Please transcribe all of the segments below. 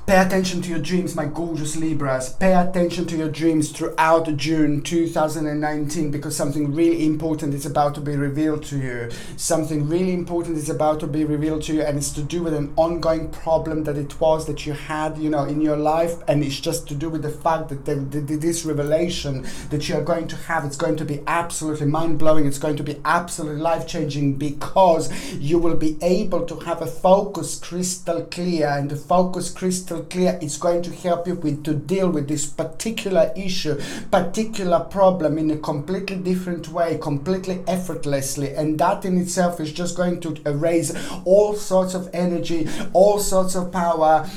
Pay attention to your dreams, my gorgeous Libras. Pay attention to your dreams throughout June 2019, because something really important is about to be revealed to you. Something really important is about to be revealed to you, and it's to do with an ongoing problem that you had, you know, in your life, and it's just to do with the fact that this revelation that you are going to have, it's going to be absolutely mind-blowing. It's going to be absolutely life-changing, because you will be able to have a focus crystal clear, and the focus crystal clear is going to help you to deal with this particular issue, particular problem in a completely different way, completely effortlessly, and that in itself is just going to erase all sorts of energy, all sorts of power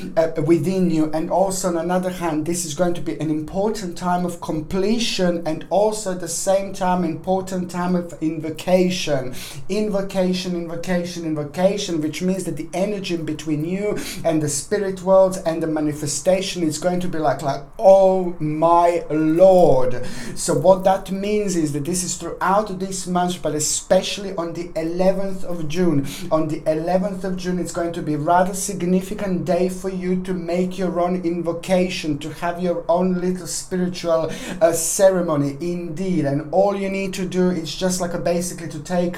within you. And also on another hand, this is going to be an important time of completion, and also at the same time important time of invocation, which means that the energy between you and the spirit world and the manifestation is going to be like, oh my Lord. So what that means is that this is throughout this month, but especially on the 11th of June. On the 11th of June, it's going to be a rather significant day for you to make your own invocation, to have your own little spiritual ceremony indeed. And all you need to do is just basically to take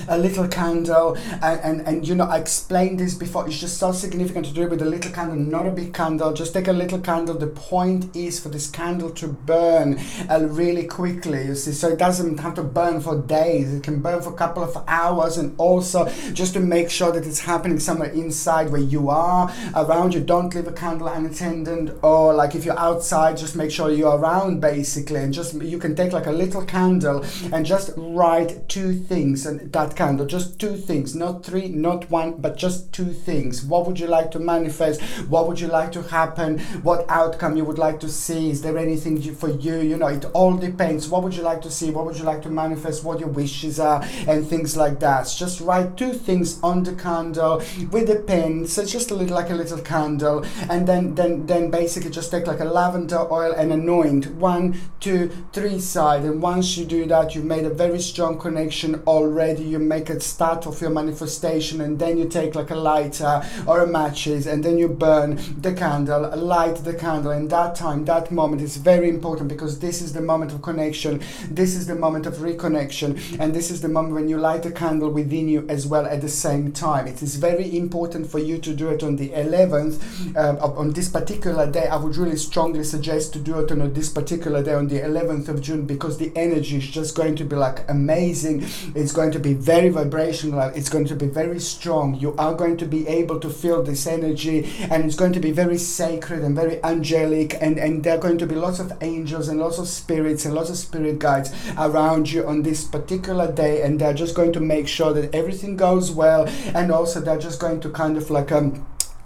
a little candle, and you know, I explained this before, it's just so significant to do it with a little candle, not a big candle. Just take a little candle. The point is for this candle to burn really quickly, you see, so it doesn't have to burn for days. It can burn for a couple of hours, and also just to make sure that it's happening somewhere inside where you are, around you. Don't leave a candle unattended, or like if you're outside, just make sure you're around basically, and just you can take like a little candle and just write two things, and that candle, just two things, not three, not one, but just two things. What would you like to manifest? What would you like to happen? What outcome you would like to see? Is there anything for you? You know, it all depends. What would you like to see? What would you like to manifest? What your wishes are, and things like that. So just write two things on the candle with a pen. So it's just a little candle, and then basically just take like a lavender oil and anoint 1, 2, 3 side. And once you do that, you've made a very strong connection already. You make a start of your manifestation, and then you take like a lighter or a matches, and then you burn the candle, light the candle. And that time, that moment is very important, because this is the moment of connection, this is the moment of reconnection, and this is the moment when you light a candle within you as well at the same time. It is very important for you to do it on the 11th, on this particular day. I would really strongly suggest to do it on this particular day, on the 11th of June, because the energy is just going to be like amazing. It's going to be very vibrational, it's going to be very strong. You are going to be able to feel this energy, and it's going to be very sacred and very angelic, and there are going to be lots of angels and lots of spirits and lots of spirit guides around you on this particular day, and they're just going to make sure that everything goes well, and also they're just going to kind of like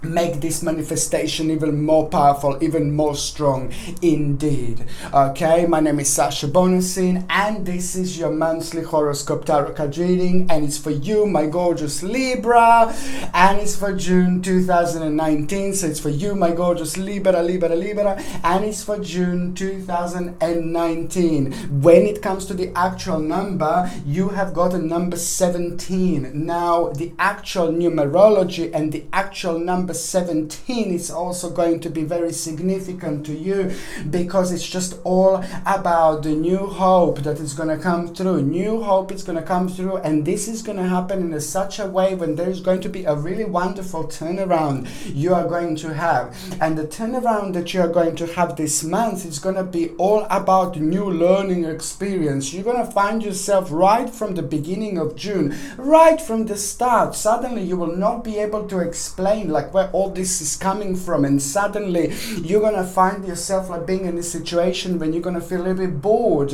make this manifestation even more powerful, even more strong indeed. Okay, my name is Sasha Bonasin, and this is your monthly horoscope tarot card reading, and it's for you, my gorgeous Libra, and it's for June 2019. So it's for you, my gorgeous Libra, and it's for June 2019. When it comes to the actual number, you have got a number 17. Now the actual numerology and the actual number 17 is also going to be very significant to you, because it's just all about the new hope that is going to come through. New hope is going to come through, and this is going to happen in such a way when there is going to be a really wonderful turnaround you are going to have. And the turnaround that you are going to have this month is going to be all about new learning experience. You're going to find yourself right from the beginning of June, right from the start. Suddenly you will not be able to explain like where all this is coming from, and suddenly you're gonna find yourself like being in a situation when you're gonna feel a little bit bored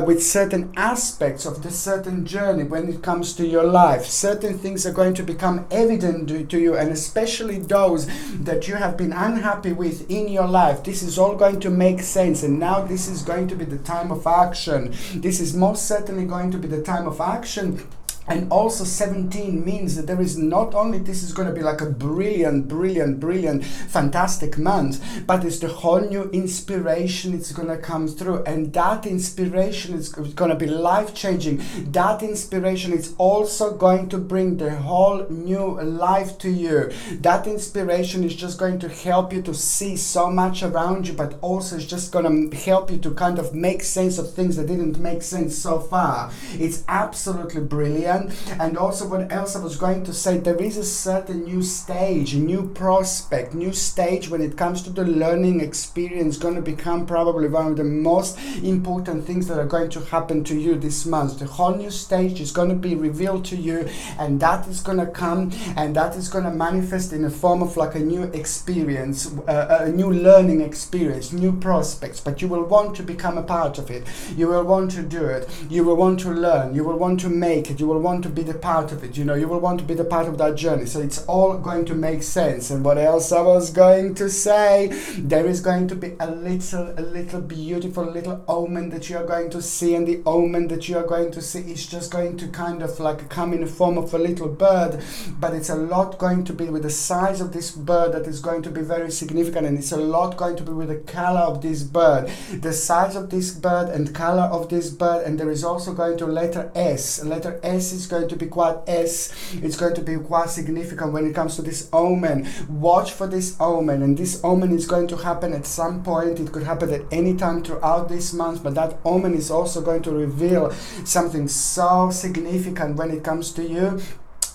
with certain aspects of this certain journey. When it comes to your life, certain things are going to become evident to you, and especially those that you have been unhappy with in your life. This is all going to make sense, and now this is going to be the time of action. This is most certainly going to be the time of action. And also 17 means that there is not only this is going to be like a brilliant, fantastic month, but it's the whole new inspiration it's going to come through. And that inspiration is going to be life-changing. That inspiration is also going to bring the whole new life to you. That inspiration is just going to help you to see so much around you, but also it's just going to help you to kind of make sense of things that didn't make sense so far. It's absolutely brilliant. And also, what else I was going to say, there is a certain new stage, new prospect, new stage when it comes to the learning experience, going to become probably one of the most important things that are going to happen to you this month. The whole new stage is going to be revealed to you, and that is going to come, and that is going to manifest in a form of like a new experience, a new learning experience, new prospects. But you will want to become a part of it. You will want to do it. You will want to learn. You will want to make it. You will want to be the part of it, you know, you will want to be the part of that journey. So it's all going to make sense. And what else I was going to say, there is going to be a little beautiful little omen that you are going to see, and the omen that you are going to see is just going to kind of like come in the form of a little bird, but it's a lot going to be with the size of this bird that is going to be very significant, and it's a lot going to be with the color of this bird, the size of this bird and color of this bird. And there is also going to letter S. Letter S is going to be quite it's going to be quite significant when it comes to this omen. Watch for this omen, and this omen is going to happen at some point. It could happen at any time throughout this month, but that omen is also going to reveal something so significant when it comes to you.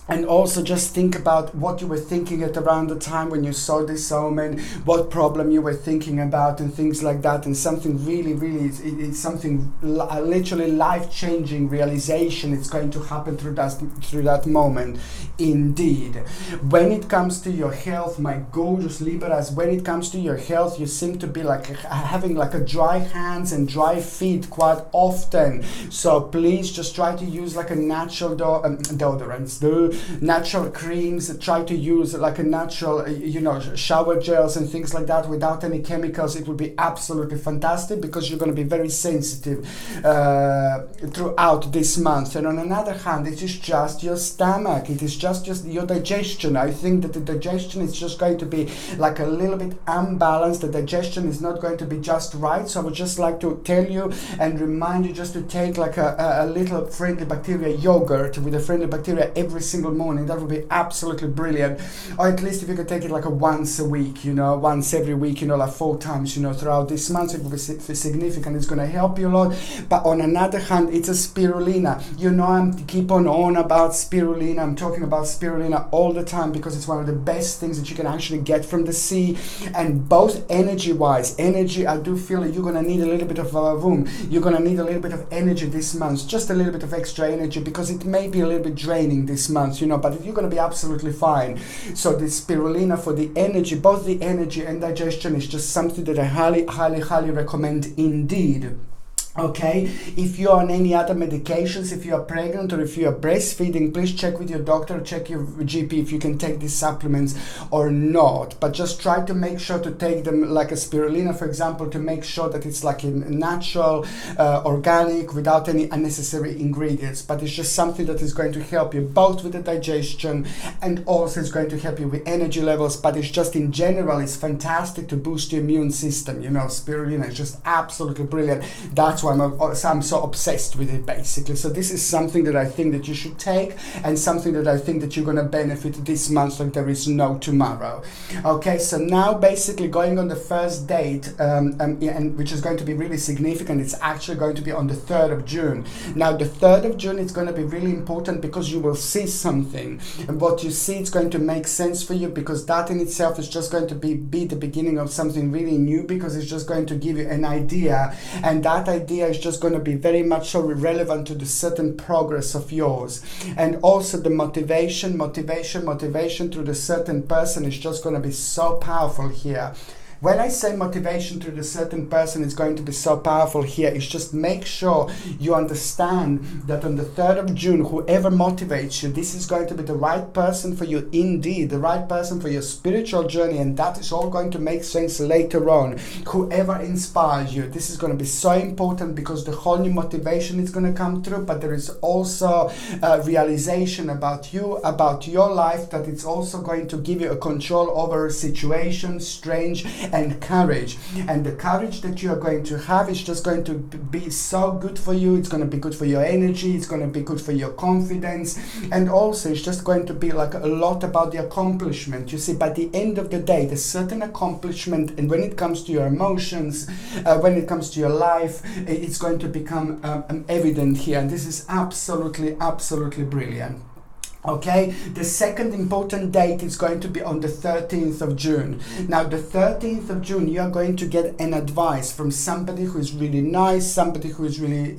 And also just think about what you were thinking at around the time when you saw this omen, what problem you were thinking about and things like that. And something really, it's something literally life-changing realization. It's going to happen through that moment. Indeed. When it comes to your health, my gorgeous Libras, when it comes to your health, you seem to be like having like a dry hands and dry feet quite often. So please just try to use like a natural deodorants, natural creams. Try to use like a natural, you know, shower gels and things like that without any chemicals. It will be absolutely fantastic because you're going to be very sensitive throughout this month. And on another hand, it is just your stomach. It is just your digestion. I think that the digestion is just going to be like a little bit unbalanced. The digestion is not going to be just right. So I would just like to tell you and remind you just to take like a little friendly bacteria yogurt with a friendly bacteria every single morning. That would be absolutely brilliant. Or at least if you could take it like a once a week, you know, once every week, you know, like 4 times, you know, throughout this month. It will be significant. It's going to help you a lot. But on another hand, it's a spirulina. You know, I'm keep on about spirulina. I'm talking about spirulina all the time because it's one of the best things that you can actually get from the sea. And both energy-wise, I do feel that you're going to need a little bit of you're going to need a little bit of energy this month, just a little bit of extra energy, because it may be a little bit draining this month, you know, but you're going to be absolutely fine. So the spirulina for the energy, both the energy and digestion, is just something that I highly recommend indeed. Okay, if you're on any other medications, if you are pregnant or if you are breastfeeding, please check with your doctor, check your GP if you can take these supplements or not. But just try to make sure to take them like a spirulina, for example, to make sure that it's like a natural, organic, without any unnecessary ingredients. But it's just something that is going to help you both with the digestion and also it's going to help you with energy levels. But it's just in general, it's fantastic to boost your immune system. You know, spirulina is just absolutely brilliant. That's why I'm so obsessed with it, basically. So this is something that I think that you should take, and something that I think that you're going to benefit this month like there is no tomorrow. Okay, so now basically going on the first date, and which is going to be really significant. It's actually going to be on the 3rd of June. Now the 3rd of June is going to be really important because you will see something, and what you see, it's going to make sense for you, because that in itself is just going to be the beginning of something really new, because it's just going to give you an idea, and that idea is just going to be very much so relevant to the certain progress of yours. And also the motivation through the certain person is just going to be so powerful here. When I say motivation to the certain person is going to be so powerful here, it's just make sure you understand that on the 3rd of June, whoever motivates you, this is going to be the right person for you indeed, the right person for your spiritual journey, and that is all going to make sense later on. Whoever inspires you, this is going to be so important because the whole new motivation is going to come through, but there is also a realization about you, about your life, that it's also going to give you a control over a situation, strength and courage. And the courage that you are going to have is just going to be so good for you. It's going to be good for your energy, it's going to be good for your confidence, and also it's just going to be like a lot about the accomplishment. You see, by the end of the day, there's certain accomplishment, and when it comes to your emotions, when it comes to your life, it's going to become evident here, and this is absolutely brilliant. Okay, the second important date is going to be on the 13th of June. Now, the 13th of June, you are going to get an advice from somebody who is really nice, somebody who is really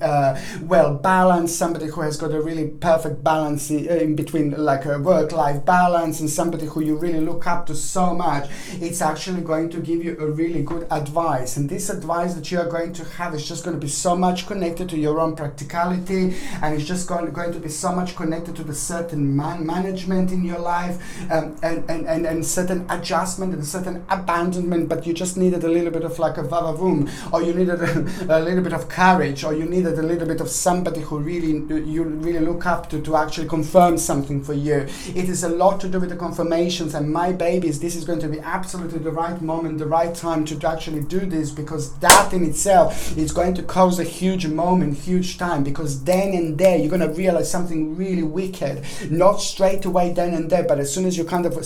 well balanced, somebody who has got a really perfect balance in between, like a work-life balance, and somebody who you really look up to so much. It's actually going to give you a really good advice, and this advice that you are going to have is just going to be so much connected to your own practicality, and it's just going to be so much connected to the certain management in your life, and certain adjustment and certain abandonment, but you just needed a little bit of like a vavavoom, or you needed a little bit of courage, or you needed a little bit of somebody who you really look up to actually confirm something for you. It is a lot to do with the confirmations, and my babies, this is going to be absolutely the right moment, the right time to actually do this, because that in itself is going to cause a huge moment, huge time, because then and there you're going to realize something really wicked. Not straight away then and there, but as soon as you kind of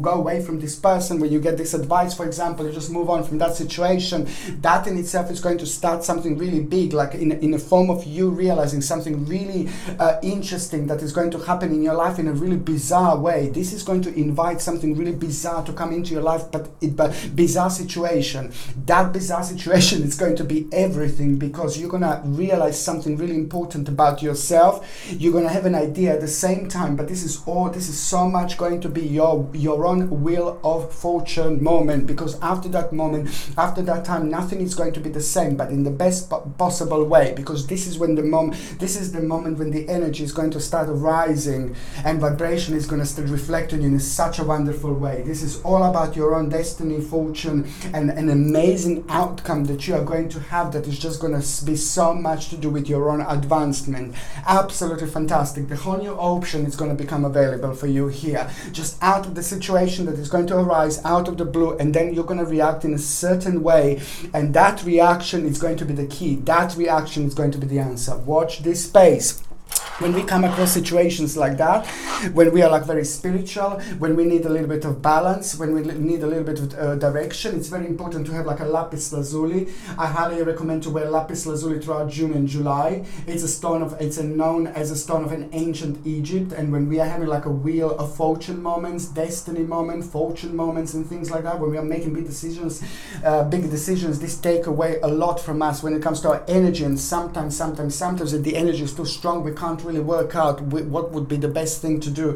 go away from this person, when you get this advice, for example, you just move on from that situation, that in itself is going to start something really big, like in a form of you realizing something really interesting that is going to happen in your life in a really bizarre way. This is going to invite something really bizarre to come into your life, but bizarre situation. That bizarre situation is going to be everything, because you're going to realize something really important about yourself. You're going to have an idea at the same time, but this is so much going to be your own wheel of fortune moment, because after that moment, after that time, nothing is going to be the same, but in the best possible way, because this is the moment when the energy is going to start rising and vibration is going to start reflecting in such a wonderful way. This is all about your own destiny, fortune, and an amazing outcome that you are going to have, that is just going to be so much to do with your own advancement. Absolutely fantastic. The whole new option is going to become available for you here, just out of the situation that is going to arise out of the blue, and then you're going to react in a certain way, and that reaction is going to be the key. That reaction is going to be the answer. Watch this space. When we come across situations like that, when we are like very spiritual, when we need a little bit of balance, when we need a little bit of direction, it's very important to have like a lapis lazuli. I highly recommend to wear lapis lazuli throughout June and July. It's known as a stone of an ancient Egypt, and when we are having like a wheel of fortune moments, destiny moments, fortune moments, and things like that, when we are making big decisions, this take away a lot from us when it comes to our energy, and sometimes if the energy is too strong, we can't really work out what would be the best thing to do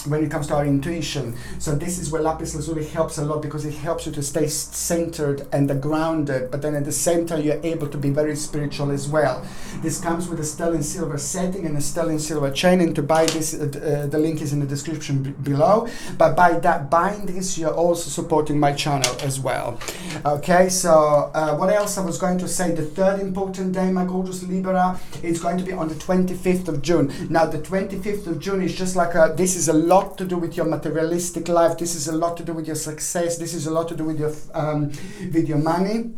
when it comes to our intuition. So this is where lapis lazuli helps a lot, because it helps you to stay centered and grounded, but then at the same time you're able to be very spiritual as well. This comes with a sterling silver setting and a sterling silver chain, and to buy this, the link is in the description below. But by buying this, you're also supporting my channel as well. Okay, so what else I was going to say? The third important day, my gorgeous Libra, is going to be on the 25th of June. Now, the 25th of June is just like this is a lot to do with your materialistic life. This is a lot to do with your success. This is a lot to do with your money.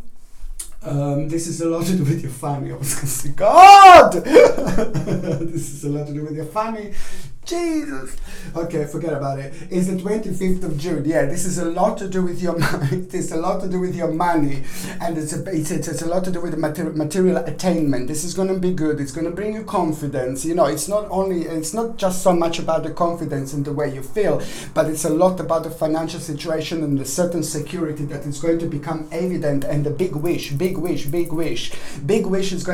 This is a lot to do with your family. I was going to say, God! This is a lot to do with your family. Jesus. Okay, forget about it. It's the 25th of June. Yeah, this is a lot to do with your money. It's a lot to do with your money, and it's a lot to do with the material attainment. This is going to be good. It's going to bring you confidence. You know, it's not just so much about the confidence and the way you feel, but it's a lot about the financial situation and the certain security that is going to become evident, and the big wish is going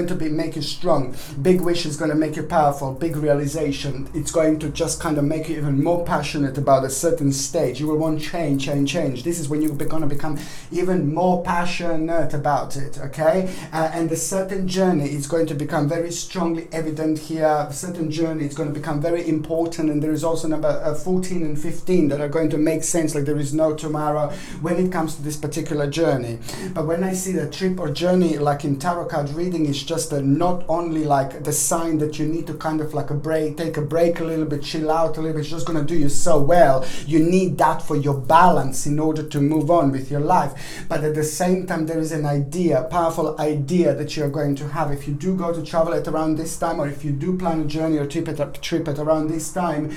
to make you strong. Big wish is going to make you powerful. Big realization. It's going to just kind of make you even more passionate about a certain stage. You will want change. This is when you're going to become even more passionate about it, okay? And the certain journey is going to become very strongly evident here. A certain journey is going to become very important, and there is also number 14 and 15 that are going to make sense, like there is no tomorrow when it comes to this particular journey. But when I see the trip or journey, like in tarot card reading, it's just not only like the sign that you need to kind of like take a break a little bit, chill out a little bit. It's just going to do you so well. You need that for your balance in order to move on with your life. But at the same time, there is an idea, powerful idea that you're going to have. If you do go to travel at around this time, or if you do plan a journey or trip at around this time,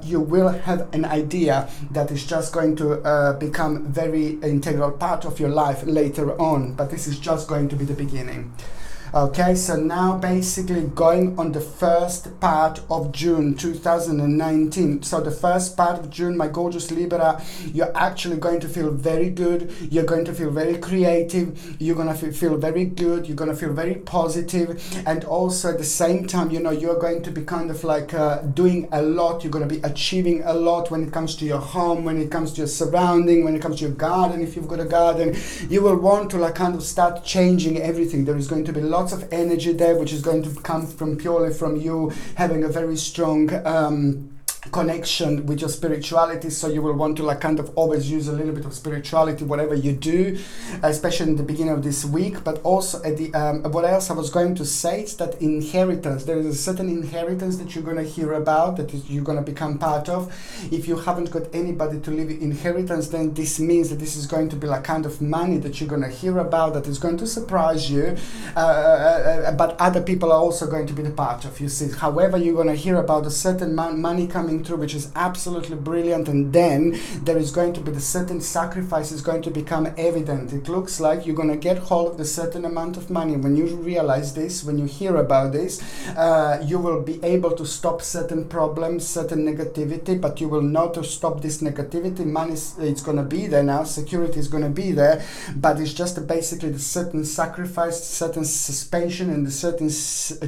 you will have an idea that is just going to become very integral part of your life later on. But this is just going to be the beginning. Okay, so now basically going on the first part of June 2019. So the first part of June, my gorgeous Libra, you're actually going to feel very good. You're going to feel very creative. You're going to feel very good. You're going to feel very positive. And also at the same time, you know, you're going to be kind of like doing a lot. You're going to be achieving a lot when it comes to your home, when it comes to your surrounding, when it comes to your garden. If you've got a garden, you will want to like kind of start changing everything. There is going to be lots of energy there, which is going to come from purely from you having a very strong connection with your spirituality. So you will want to like kind of always use a little bit of spirituality whatever you do, especially in the beginning of this week. But also at the what else I was going to say is that inheritance, there is a certain inheritance that you're going to hear about, that you're going to become part of. If you haven't got anybody to leave inheritance, then this means that this is going to be like kind of money that you're going to hear about, that is going to surprise you, but other people are also going to be the part of, you see. However, you're going to hear about a certain money coming through, which is absolutely brilliant, and then there is going to be the certain sacrifice is going to become evident. It looks like you're going to get hold of the certain amount of money. When you realize this, when you hear about this, you will be able to stop certain problems, certain negativity, but you will not stop this negativity. Money, it's going to be there now, security is going to be there, but it's just basically the certain sacrifice, certain suspension, and the certain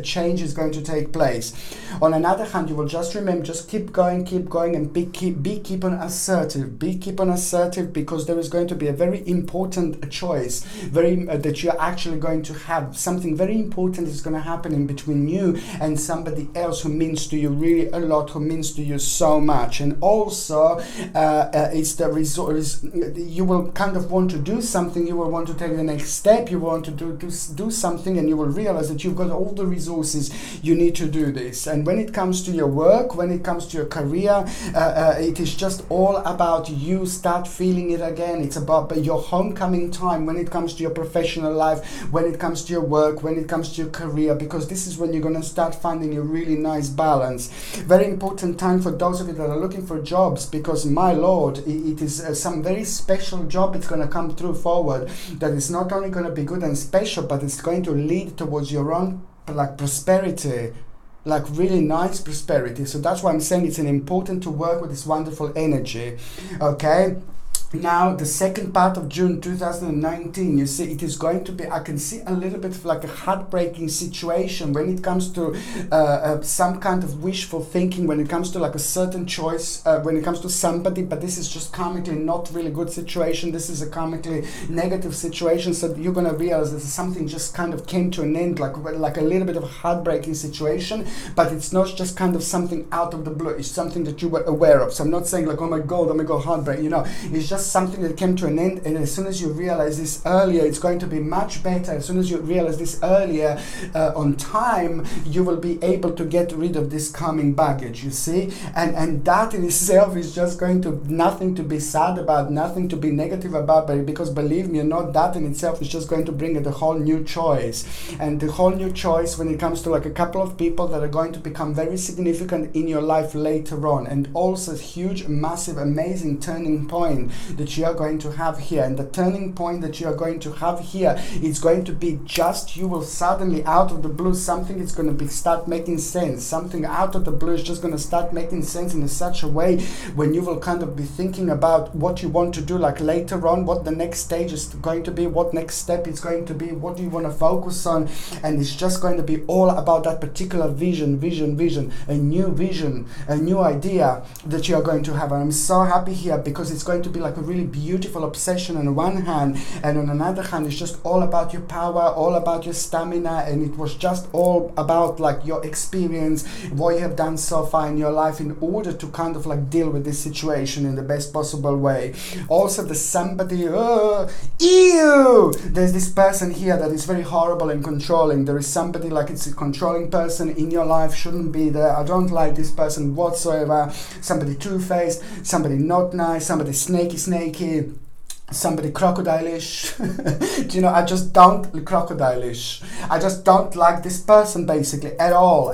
change is going to take place. On another hand, you will just remember, just keep going and keep on assertive. Keep on assertive, because there is going to be a very important choice, that you're actually going to have. Something very important is going to happen in between you and somebody else who means to you really a lot, who means to you so much. And also it's the result. You will kind of want to do something. You will want to take the next step. You want to do something, and you will realize that you've got all the resources you need to do this. And when it comes to your work, when it comes to your career, it is just all about you start feeling it again. It's about your homecoming time when it comes to your professional life, when it comes to your work, when it comes to your career, because this is when you're going to start finding a really nice balance. Very important time for those of you that are looking for jobs, because my lord, it is some very special job. It's going to come through forward that is not only going to be good and special, but it's going to lead towards your own like prosperity, like really nice prosperity. So that's why I'm saying it's important to work with this wonderful energy. Okay, now the second part of June 2019, you see, it is going to be, I can see a little bit of like a heartbreaking situation when it comes to some kind of wishful thinking, when it comes to like a certain choice, when it comes to somebody. But this is just karmically not really good situation. This is a karmically negative situation. So you're going to realize that something just kind of came to an end, like a little bit of a heartbreaking situation. But it's not just kind of something out of the blue. It's something that you were aware of. So I'm not saying like, oh my god, heartbreak. You know, it's just something that came to an end. And as soon as you realize this earlier, it's going to be much better. As soon as you realize this earlier on time, you will be able to get rid of this calming baggage, you see. And that in itself is just going to, nothing to be sad about, nothing to be negative about, but because believe me, not that in itself is just going to bring a whole new choice. And the whole new choice when it comes to like a couple of people that are going to become very significant in your life later on. And also a huge, massive, amazing turning point that you are going to have here. And the turning point that you are going to have here is going to be just, you will suddenly out of the blue, something is going to be start making sense. Something out of the blue is just going to start making sense in such a way when you will kind of be thinking about what you want to do, like later on, what the next stage is going to be, what next step is going to be, what do you want to focus on. And it's just going to be all about that particular vision, a new idea that you are going to have. And I'm so happy here because it's going to be like a really beautiful obsession on one hand, and on another hand it's just all about your power, all about your stamina, and it was just all about like your experience, what you have done so far in your life in order to kind of like deal with this situation in the best possible way. Also, there's somebody, there's this person here that is very horrible and controlling. There is somebody like it's a controlling person in your life, shouldn't be there. I don't like this person whatsoever. Somebody two-faced, somebody not nice, somebody snaky, somebody crocodile-ish. Do you know, I just don't crocodile-ish. I just don't like this person basically at all.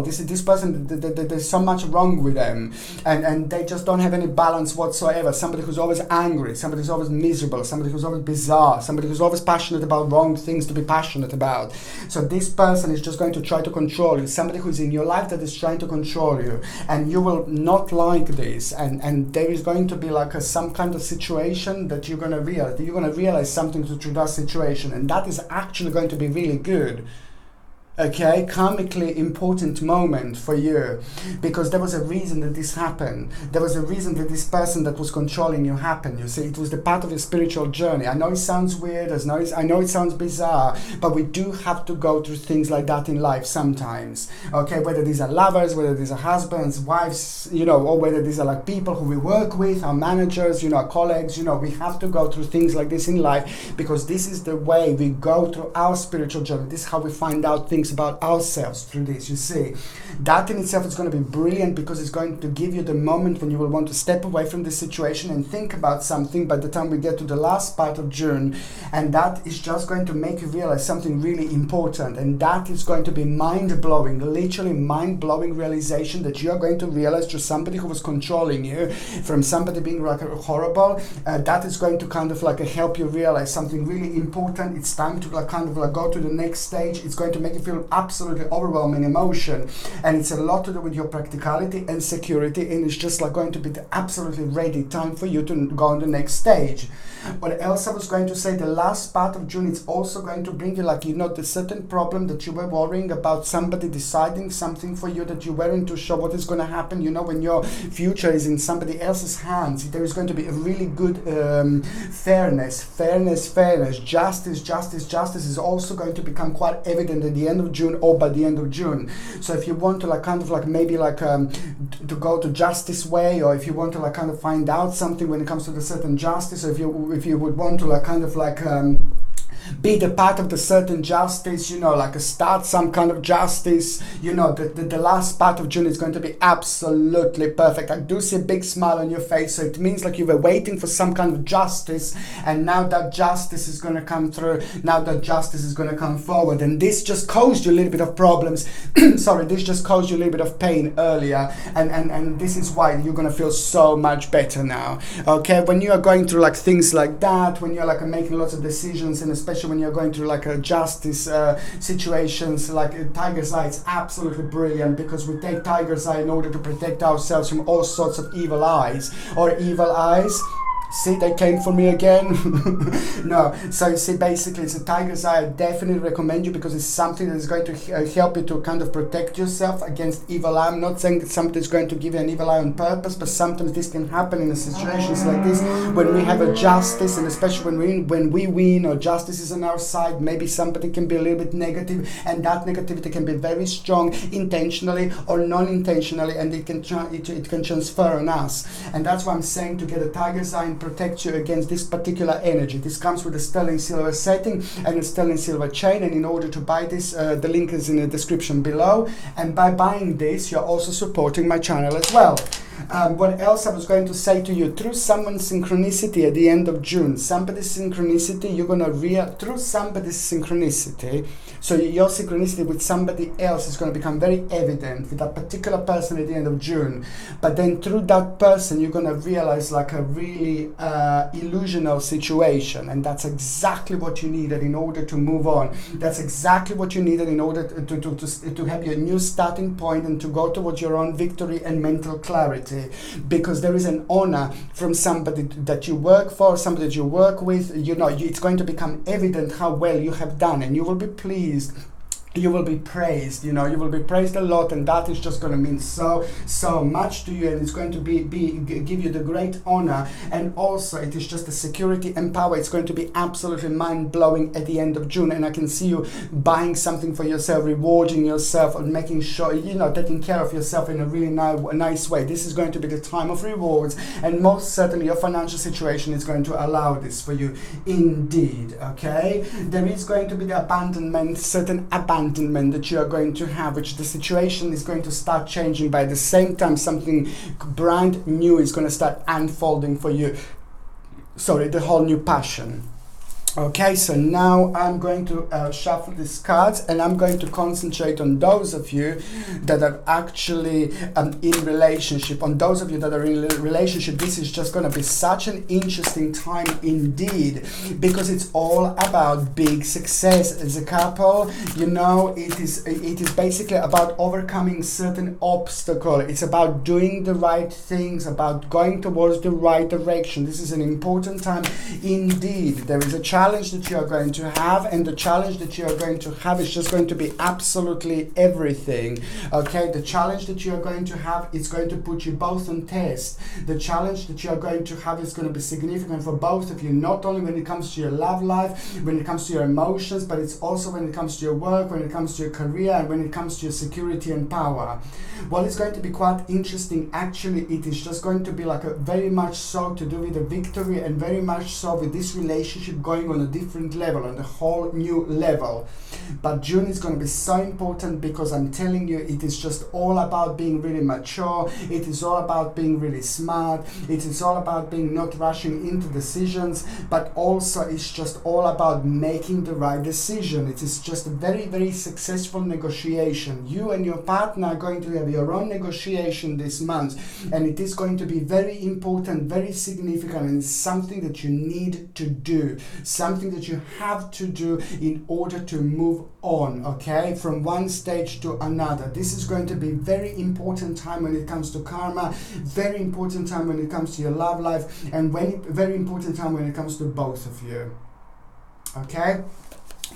This person, there's so much wrong with them, and they just don't have any balance whatsoever. Somebody who's always angry, somebody who's always miserable, somebody who's always bizarre, somebody who's always passionate about wrong things to be passionate about. So this person is just going to try to control you. Somebody who's in your life that is trying to control you, and you will not like this, and there is going to be like some kind of situation that you're going to realize something through that situation, and that is actually going to be really good. Okay, karmically important moment for you, because there was a reason that this happened. There was a reason that this person that was controlling you happened. You see, it was the part of your spiritual journey. I know it sounds weird, I know it sounds bizarre, but we do have to go through things like that in life sometimes. Okay, whether these are lovers, whether these are husbands, wives, you know, or whether these are like people who we work with, our managers, you know, our colleagues, you know, we have to go through things like this in life, because this is the way we go through our spiritual journey. This is how we find out things about ourselves through this. You see, that in itself is going to be brilliant, because it's going to give you the moment when you will want to step away from the situation and think about something by the time we get to the last part of June, and that is just going to make you realize something really important, and that is going to be mind-blowing, literally mind-blowing realization that you are going to realize through somebody who was controlling you, from somebody being like horrible. That is going to kind of like help you realize something really important. It's time to like kind of like go to the next stage. It's going to make you feel absolutely overwhelming emotion, and it's a lot to do with your practicality and security, and it's just like going to be the absolutely ready time for you to go on the next stage. What else I was going to say, the last part of June, it's also going to bring you like, you know, the certain problem that you were worrying about, somebody deciding something for you that you weren't too sure what is going to happen. You know, when your future is in somebody else's hands, there is going to be a really good fairness, justice is also going to become quite evident at the end of June or by the end of June. So if you want to like kind of like maybe like to go to justice way, or if you want to like kind of find out something when it comes to the certain justice, or if you would want to like kind of like be the part of the certain justice, you know, like start some kind of justice, you know, the last part of June is going to be absolutely perfect. I do see a big smile on your face, so it means like you were waiting for some kind of justice, and now that justice is going to come through, now that justice is going to come forward, and this just caused you a little bit of problems sorry, this just caused you a little bit of pain earlier, and this is why you're going to feel so much better now. Okay, when you are going through like things like that, when you're like making lots of decisions, and especially when you're going through like a justice situations, like a tiger's eye, it's absolutely brilliant, because we take tiger's eye in order to protect ourselves from all sorts of evil eyes or evil eyes. See, they came for me again. No, so you see, basically it's a tiger's eye. I definitely recommend you, because it's something that is going to help you to kind of protect yourself against evil eye. I'm not saying that something is going to give you an evil eye on purpose, but sometimes this can happen in situations like this, when we have a justice, and especially when we win or justice is on our side. Maybe somebody can be a little bit negative, and that negativity can be very strong, intentionally or non-intentionally, and it can transfer on us. And that's why I'm saying to get a tiger's eye and protect you against this particular energy. This comes with a sterling silver setting and a sterling silver chain, and in order to buy this, the link is in the description below, and by buying this you're also supporting my channel as well. What else I was going to say to you? Through someone's synchronicity at the end of June, somebody's synchronicity, you're going to through somebody's synchronicity, so your synchronicity with somebody else is going to become very evident with that particular person at the end of June. But then through that person, you're going to realize like a really illusional situation. And that's exactly what you needed in order to move on. That's exactly what you needed in order to have your new starting point and to go towards your own victory and mental clarity. Because there is an honor from somebody that you work for, somebody that you work with. It's going to become evident how well you have done, and you will be pleased. You will be praised, you will be praised a lot, and that is just going to mean so much to you, and it's going to give you the great honor. And also it is just the security and power. It's going to be absolutely mind-blowing at the end of June, and I can see you buying something for yourself, rewarding yourself, and making sure, taking care of yourself in a really nice way. This is going to be the time of rewards, and most certainly your financial situation is going to allow this for you indeed. Okay, there is going to be the certain abandonment that you are going to have, which the situation is going to start changing. By the same time, something brand new is going to start unfolding for you. The whole new passion. Okay, so now I'm going to shuffle these cards, and I'm going to concentrate on those of you that are actually in relationship. On those of you that are in relationship, this is just going to be such an interesting time indeed, because it's all about big success as a couple. It is basically about overcoming certain obstacle. It's about doing the right things, about going towards the right direction. This is an important time indeed. There is a challenge that you are going to have, and the challenge that you are going to have is just going to be absolutely everything. Okay, the challenge that you are going to have is going to put you both on test. The challenge that you are going to have is going to be significant for both of you, not only when it comes to your love life, when it comes to your emotions, but it's also when it comes to your work, when it comes to your career, and when it comes to your security and power. Well, it's going to be quite interesting. Actually, it is just going to be like a very much so to do with the victory, and very much so with this relationship going on a different level, on a whole new level. But June is going to be so important, because I'm telling you, it is just all about being really mature. It is all about being really smart. It is all about being not rushing into decisions, but also it's just all about making the right decision. It is just a very, very successful negotiation. You and your partner are going to have your own negotiation this month, and it is going to be very important, very significant, and it's something that you need to do, something that you have to do in order to move on, okay, from one stage to another. This is going to be very important time when it comes to karma, very important time when it comes to your love life, and very important time when it comes to both of you. Okay,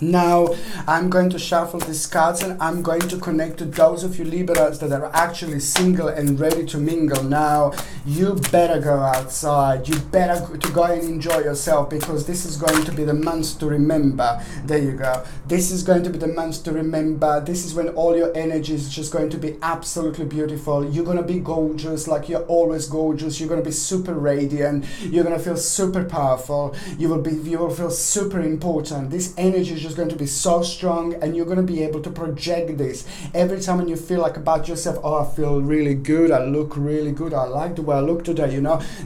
now I'm going to shuffle these cards, and I'm going to connect to those of you Libras that are actually single and ready to mingle. Now you better go outside, you better to go and enjoy yourself, because this is going to be the month to remember. There you go. This is going to be the month to remember. This is when all your energy is just going to be absolutely beautiful. You're going to be gorgeous, like you're always gorgeous. You're going to be super radiant. You're going to feel super powerful. You will feel super important. This energy is just going to be so strong, and you're going to be able to project this every time when you feel like about yourself. Oh, I feel really good, I look really good, I like the way I look today.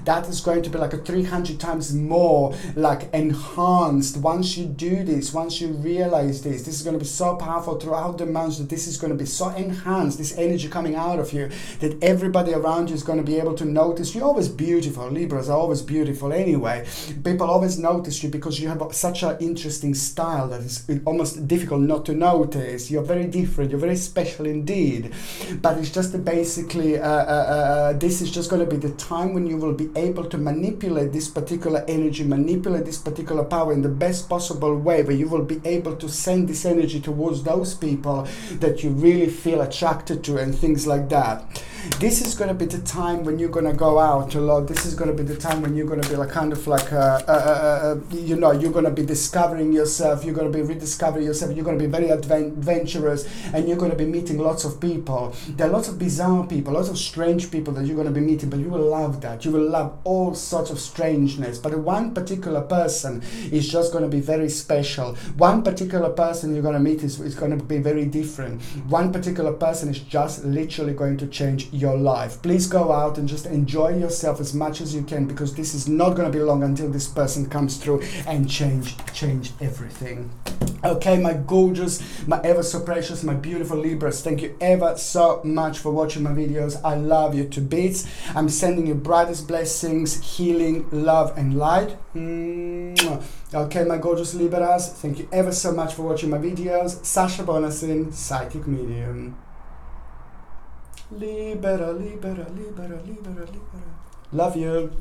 That is going to be like a 300 times more like enhanced once you do this, once you realize this. This is going to be so powerful throughout the months, that this is going to be so enhanced, this energy coming out of you, that everybody around you is going to be able to notice. You're always beautiful. Libras are always beautiful anyway. People always notice you because you have such an interesting style that is almost difficult not to notice. You're very different, you're very special indeed. But it's just basically this is just going to be the time when you will be able to manipulate this particular energy, manipulate this particular power in the best possible way, where you will be able to send this energy towards those people that you really feel attracted to, and things like that. This is going to be the time when you're going to go out a lot. This is going to be the time when you're going to be like kind of like you're going to be discovering yourself, you're going to be rediscovering yourself, you're going to be very adventurous, and you're going to be meeting lots of people. There are lots of bizarre people, lots of strange people that you're going to be meeting, but you will love that. You will love all sorts of strangeness, but one particular person is just going to be very special. One particular person you're going to meet is going to be very different. One particular person is just literally going to change your life. Please go out and just enjoy yourself as much as you can, because this is not going to be long until this person comes through and change everything. Okay, my gorgeous, my ever so precious, my beautiful Libras, thank you ever so much for watching my videos. I love you to bits. I'm sending you brightest blessings, healing, love and light. Okay, my gorgeous Libras, thank you ever so much for watching my videos. Sasha Bonasin, Psychic Medium. Libera, libera, libera, libera, libera. Love you.